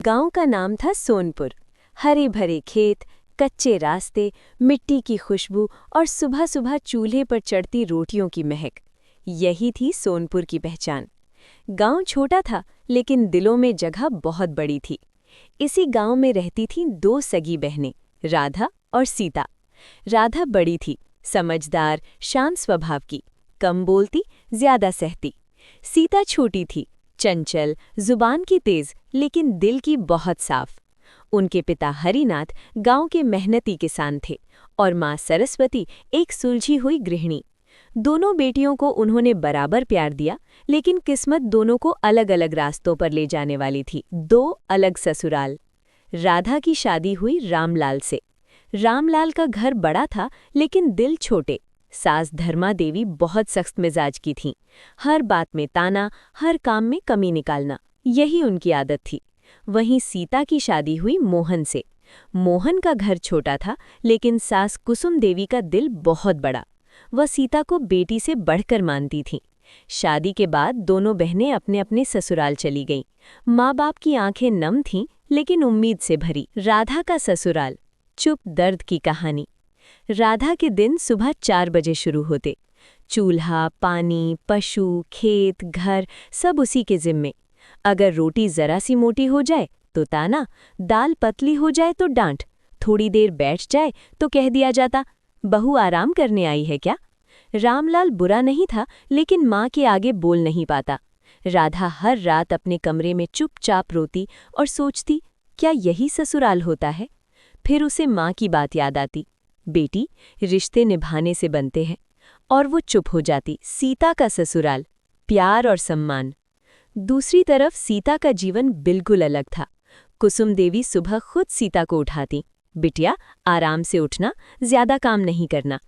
गांव का नाम था सोनपुर। हरे भरे खेत, कच्चे रास्ते, मिट्टी की खुशबू और सुबह सुबह चूल्हे पर चढ़ती रोटियों की महक, यही थी सोनपुर की पहचान। गांव छोटा था, लेकिन दिलों में जगह बहुत बड़ी थी। इसी गांव में रहती थीं दो सगी बहनें, राधा और सीता। राधा बड़ी थी, समझदार, शांत स्वभाव की, कम बोलती, ज्यादा सहती। सीता छोटी थी, चंचल, जुबान की तेज, लेकिन दिल की बहुत साफ। उनके पिता हरिनाथ गांव के मेहनती किसान थे और मां सरस्वती एक सुलझी हुई गृहिणी। दोनों बेटियों को उन्होंने बराबर प्यार दिया, लेकिन किस्मत दोनों को अलग अलग रास्तों पर ले जाने वाली थी। दो अलग ससुराल। राधा की शादी हुई रामलाल से। रामलाल का घर बड़ा था, लेकिन दिल छोटे। सास धर्मा देवी बहुत सख्त मिजाज की थीं। हर बात में ताना, हर काम में कमी निकालना, यही उनकी आदत थी। वहीं सीता की शादी हुई मोहन से। मोहन का घर छोटा था, लेकिन सास कुसुम देवी का दिल बहुत बड़ा। वह सीता को बेटी से बढ़कर मानती थीं। शादी के बाद दोनों बहनें अपने अपने ससुराल चली गईं। माँ बाप की आंखें नम थीं, लेकिन उम्मीद से भरी। राधा का ससुराल, चुप दर्द की कहानी। राधा के दिन सुबह 4 बजे शुरू होते। चूल्हा, पानी, पशु, खेत, घर, सब उसी के जिम्मे। अगर रोटी जरा सी मोटी हो जाए तो ताना, दाल पतली हो जाए तो डांट, थोड़ी देर बैठ जाए तो कह दिया जाता, बहू आराम करने आई है क्या? रामलाल बुरा नहीं था, लेकिन माँ के आगे बोल नहीं पाता। राधा हर रात अपने कमरे में चुपचाप रोती और सोचती, क्या यही ससुराल होता है? फिर उसे माँ की बात याद आती, बेटी, रिश्ते निभाने से बनते हैं। और वो चुप हो जाती। सीता का ससुराल, प्यार और सम्मान। दूसरी तरफ सीता का जीवन बिल्कुल अलग था। कुसुम देवी सुबह खुद सीता को उठाती, बिटिया आराम से उठना, ज्यादा काम नहीं करना।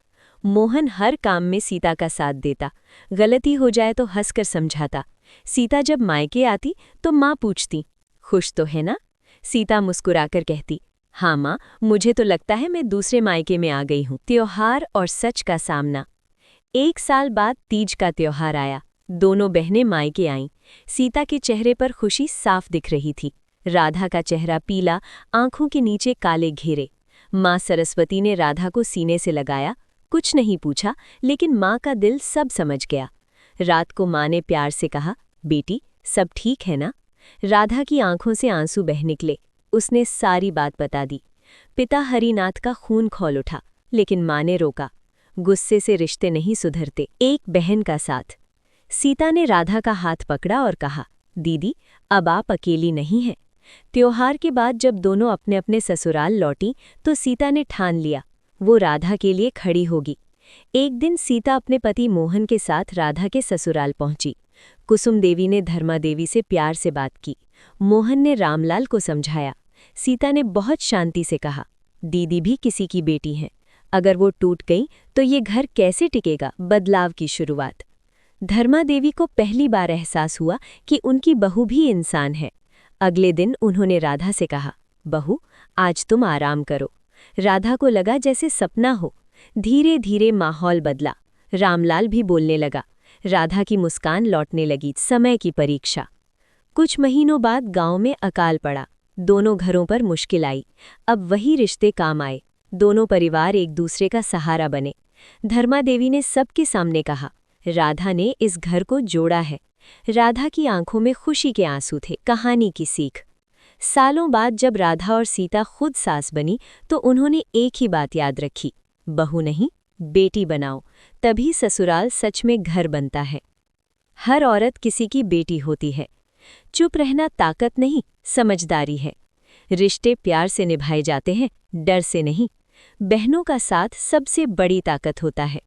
मोहन हर काम में सीता का साथ देता, गलती हो जाए तो हंसकर समझाता। सीता जब मायके आती तो माँ पूछती, खुश तो है ना? सीता मुस्कुराकर कहती, हाँ माँ, मुझे तो लगता है मैं दूसरे मायके में आ गई हूँ। त्योहार और सच का सामना। 1 साल बाद तीज का त्योहार आया। दोनों बहनें मायके आईं। सीता के चेहरे पर खुशी साफ दिख रही थी। राधा का चेहरा पीला, आंखों के नीचे काले घेरे। माँ सरस्वती ने राधा को सीने से लगाया। कुछ नहीं पूछा, लेकिन माँ का दिल सब समझ गया। रात को माँ ने प्यार से कहा, बेटी सब ठीक है ना? राधा की आंखों से आंसू बह निकले। उसने सारी बात बता दी। पिता हरिनाथ का खून खौल उठा, लेकिन माँ ने रोका। गुस्से से रिश्ते नहीं सुधरते। एक बहन का साथ। सीता ने राधा का हाथ पकड़ा और कहा, दीदी अब आप अकेली नहीं हैं। त्योहार के बाद जब दोनों अपने अपने ससुराल लौटी तो सीता ने ठान लिया, वो राधा के लिए खड़ी होगी। एक दिन सीता अपने पति मोहन के साथ राधा के ससुराल पहुंची। कुसुम देवी ने धर्मा देवी से प्यार से बात की। मोहन ने रामलाल को समझाया। सीता ने बहुत शांति से कहा, दीदी भी किसी की बेटी हैं। अगर वो टूट गई तो ये घर कैसे टिकेगा? बदलाव की शुरुआत। धर्मा देवी को पहली बार एहसास हुआ कि उनकी बहू भी इंसान है। अगले दिन उन्होंने राधा से कहा, बहू आज तुम आराम करो। राधा को लगा जैसे सपना हो। धीरे धीरे माहौल बदला। रामलाल भी बोलने लगा। राधा की मुस्कान लौटने लगी। समय की परीक्षा। कुछ महीनों बाद गांव में अकाल पड़ा। दोनों घरों पर मुश्किल आई। अब वही रिश्ते काम आए। दोनों परिवार एक दूसरे का सहारा बने। धर्मा देवी ने सबके सामने कहा, राधा ने इस घर को जोड़ा है। राधा की आंखों में खुशी के आंसू थे। कहानी की सीख। सालों बाद जब राधा और सीता खुद सास बनी तो उन्होंने एक ही बात याद रखी, बहू नहीं, बेटी बनाओ, तभी ससुराल सच में घर बनता है। हर औरत किसी की बेटी होती है। चुप रहना ताकत नहीं, समझदारी है। रिश्ते प्यार से निभाए जाते हैं, डर से नहीं। बहनों का साथ सबसे बड़ी ताकत होता है।